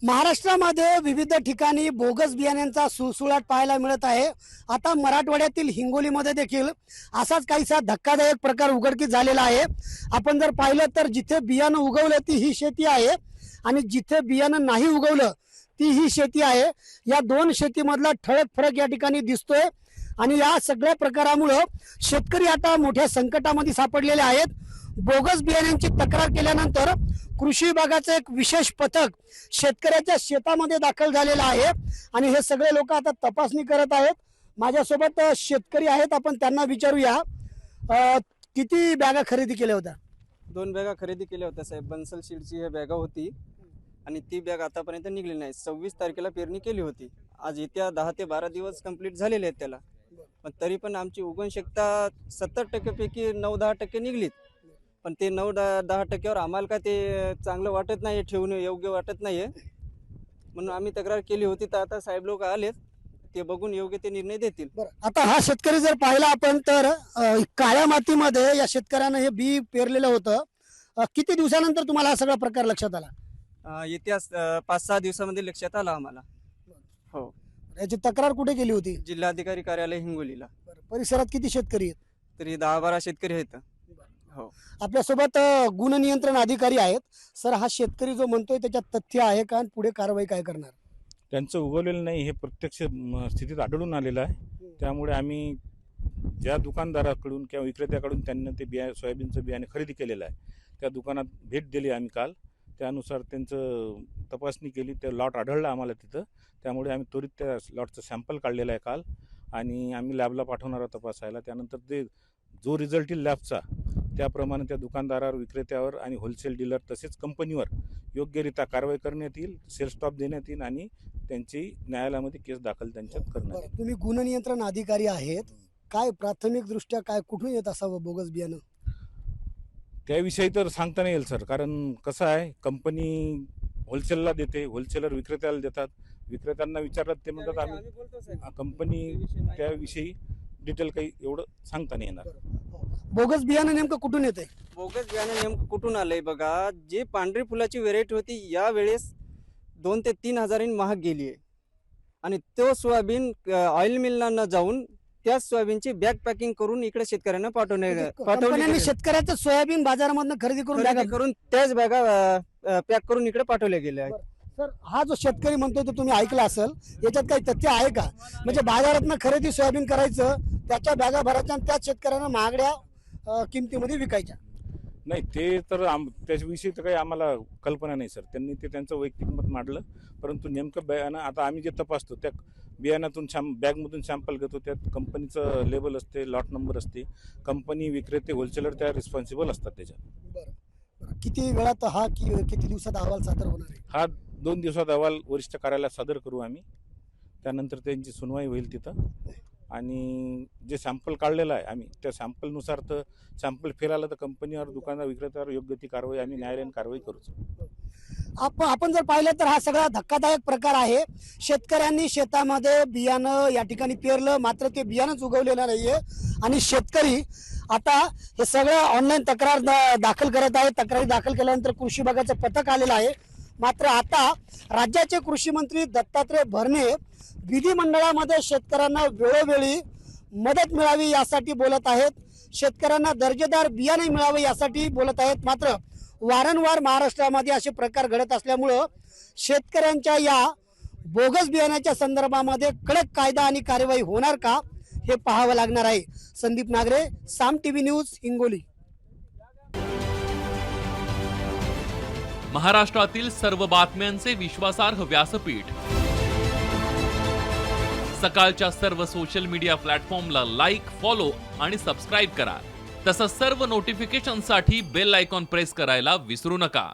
महाराष्ट्रामध्ये विविध ठिकाणी बोगस बियाण्यांचा सुळसुळाट पाहायला मिळत आहे। आता मराठवाड्यातील हिंगोलीमध्ये देखील असाच काहीसा धक्कादायक प्रकार उघडकीस झालेला आहे। आपण जर पाहिलं तर जिथे बियाणं उगवलं ती ही शेती आहे आणि जिथे बियाणं नाही उगवलं ती ही शेती आहे। या दोन शेतीमधला ठळक फरक या ठिकाणी दिसतोय आणि या सगळ्या प्रकारामुळे शेतकरी आता मोठ्या संकटामध्ये सापडलेले आहेत। बोगस बियाण्यांची तक्रार केल्यानंतर कृषी विभागाचं एक विशेष पथक शेतकऱ्याच्या शेतामध्ये दाखल झालेलं आहे आणि हे सगळे लोक आता तपासणी करत आहेत। माझ्यासोबत शेतकरी आहेत, आपण त्यांना विचारूया किती बॅगा खरेदी केल्या होत्या? 2 बॅगा खरेदी केल्या होत्या साहेब। बन्सल सीडची हे बॅगा होती आणि ती बॅग आतापर्यंत निघली नाही। 26 तारखेला पेरणी केली होती। आज येत्या 10 ते 12 दिवस कंप्लीट झालेले आहेत त्याला, पण तरी पण आमची उगवण क्षमता 70% पैकी 9-10% निघलीत। पण ते 9-10%वर आम्हाला काय ते चांगलं वाटत नाही, ठेवून योग्य वाटत नाहीये, म्हणून आम्ही तक्रार केली होती। तर आता साहेब लोक आलेत, ते बघून योग्य ते निर्णय देतील। आता हा शेतकरी जर पाहिला आपण तर काळ्या मातीमध्ये या शेतकऱ्यानं हे बी पेरलेलं होतं। किती दिवसानंतर तुम्हाला हा सगळा प्रकार लक्षात आला? येत्या 5-6 दिवसामध्ये लक्षात आला आम्हाला। हो, याची तक्रार कुठे केली होती? जिल्हाधिकारी कार्यालय हिंगोलीला। परिसरात किती शेतकरी आहेत? तरी 10-12 शेतकरी आहेत। हो, आपल्यासोबत गुण नियंत्रण अधिकारी आहेत। सर, हा शेतकरी जो म्हणतोय त्याच्यात तथ्य आहे का आणि पुढे कारवाई काय करणार? त्यांचं उगवलेलं नाही हे प्रत्यक्ष स्थितीत आढळून आलेलं आहे। त्यामुळे आम्ही ज्या दुकानदाराकडून किंवा विक्रेत्याकडून त्यांनी ते सोयाबीनचं बियाणे खरेदी केलेलं आहे त्या दुकानात भेट दिली आम्ही काल। त्यानुसार त्यांचं तपासणी केली, ते लॉट आढळलं आम्हाला तिथं। त्यामुळे आम्ही त्वरित त्या लॉटचं सॅम्पल काढलेलं आहे काल आणि आम्ही लॅबला पाठवणार आहोत तपासायला। त्यानंतर ते जो रिझल्ट येईल लॅबचा त्याप्रमाणे त्या दुकानदारावर, विक्रेत्यावर आणि होलसेल डीलर तसेच कंपनीवर योग्यरित्या कारवाई करण्यात येईल, सेल स्टॉप देण्यात येईल आणि त्यांची न्यायालयामध्ये केस दाखल त्यांच्यात करण्यात येईल। तुम्ही गुण नियंत्रण अधिकारी आहेत, काय प्राथमिक दृष्ट्या काय कुठून येत असावं बोगस बियाणं? त्याविषयी तर सांगता नाही येईल सर, कारण कसं आहे, कंपनी होलसेलला देते, होलसेलर विक्रेत्याला देतात, विक्रेत्यांना विचारतात ते म्हणतात आम्ही कंपनी, त्याविषयी डिटेल काही एवढं सांगता नाही येणार। बोगस बियाणं नेमकं कुठून येते? बोगस बियाणं नेमकं कुठून आलंय बघा, जे पांढरी फुलाची व्हेरायटी होती यावेळेस 2 ते 3 हजारांनी महाग गेली आहे आणि तो सोयाबीन ऑइल मिलला न जाऊन त्या सोयाबीनची बॅग पॅकिंग करून इकडे शेतकऱ्यांना कंपन्यांनी शेतकऱ्याचं सोयाबीन बाजारामधून खरेदी करून त्याच बॅगा पॅक करून इकडे पाठवल्या गेल्या आहेत। सर, हा जो शेतकरी म्हणतोय तो तुम्ही ऐकला असेल, याच्यात काही तथ्य आहे का? म्हणजे बाजारातनं खरेदी सोयाबीन करायचं, त्याच्या बॅगा भरायच्या आणि त्याच शेतकऱ्यांना महागड्या किमतीमध्ये विकायच्या? नाही, ते तर त्याविषयी तर काही आम्हाला कल्पना नाही सर। त्यांनी ते त्यांचं वैयक्तिक मत मांडलं, परंतु नेमकं बियाणं आता आम्ही जे तपासतो त्या बियाण्यातून बॅगमधून सॅम्पल घेतो, त्यात कंपनीचं लेबल असते, लॉट नंबर असते, कंपनी, विक्रेते, होलसेलर त्या रिस्पॉन्सिबल असतात त्याच्यात। बरं, किती वेळात हा किती दिवसात अहवाल सादर होणार आहे? हा 2 दिवसात अहवाल वरिष्ठ कार्यालयात सादर करू आम्ही। त्यानंतर त्यांची सुनवाई होईल तिथं आणि जे सॅम्पल काढलेलं आहे आम्ही त्या सॅम्पलनुसार, तर सॅम्पल फेल आलं तर कंपनीवर, दुकानदार, विक्रेत्यावर योग्य ती कारवाई आम्ही न्यायालयीन कारवाई करूच। आपण जर पाहिलं तर हा सगळा धक्कादायक प्रकार आहे। शेतकऱ्यांनी शेतामध्ये बियाणं या ठिकाणी पेरलं, मात्र ते बियाणंच उगवलेलं नाहीये आणि शेतकरी आता हे सगळं ऑनलाईन तक्रार दाखल करत आहे। तक्रारी दाखल केल्यानंतर कृषी विभागाचं पथक आलेलं आहे। मात्र आता राज्याचे कृषी मंत्री दत्तात्रय भरणे विधिमंडळामध्ये शेतकऱ्यांना वेळोवेळी मदत मिळावी यासाठी बोलत आहेत, शेतकऱ्यांना दर्जेदार बियाणे मिळावे यासाठी बोलत आहेत। मात्र वारंवार महाराष्ट्रामध्ये असे प्रकार घडत असल्यामुळं शेतकऱ्यांच्या या बोगस बियाण्याच्या संदर्भामध्ये कडक कायदा आणि कार्यवाही होणार का हे पाहावं लागणार आहे। संदीप नागरे, साम टीव्ही न्यूज, हिंगोली। महाराष्ट्रातील सर्व बातम्यांचे विश्वासार्ह व्यासपीठ, सकाळच्या सर्व सोशल मीडिया प्लॅटफॉर्मला लाईक, फॉलो आणि सबस्क्राईब करा। तसंच सर्व नोटिफिकेशनसाठी बेल आयकॉन प्रेस करायला विसरू नका।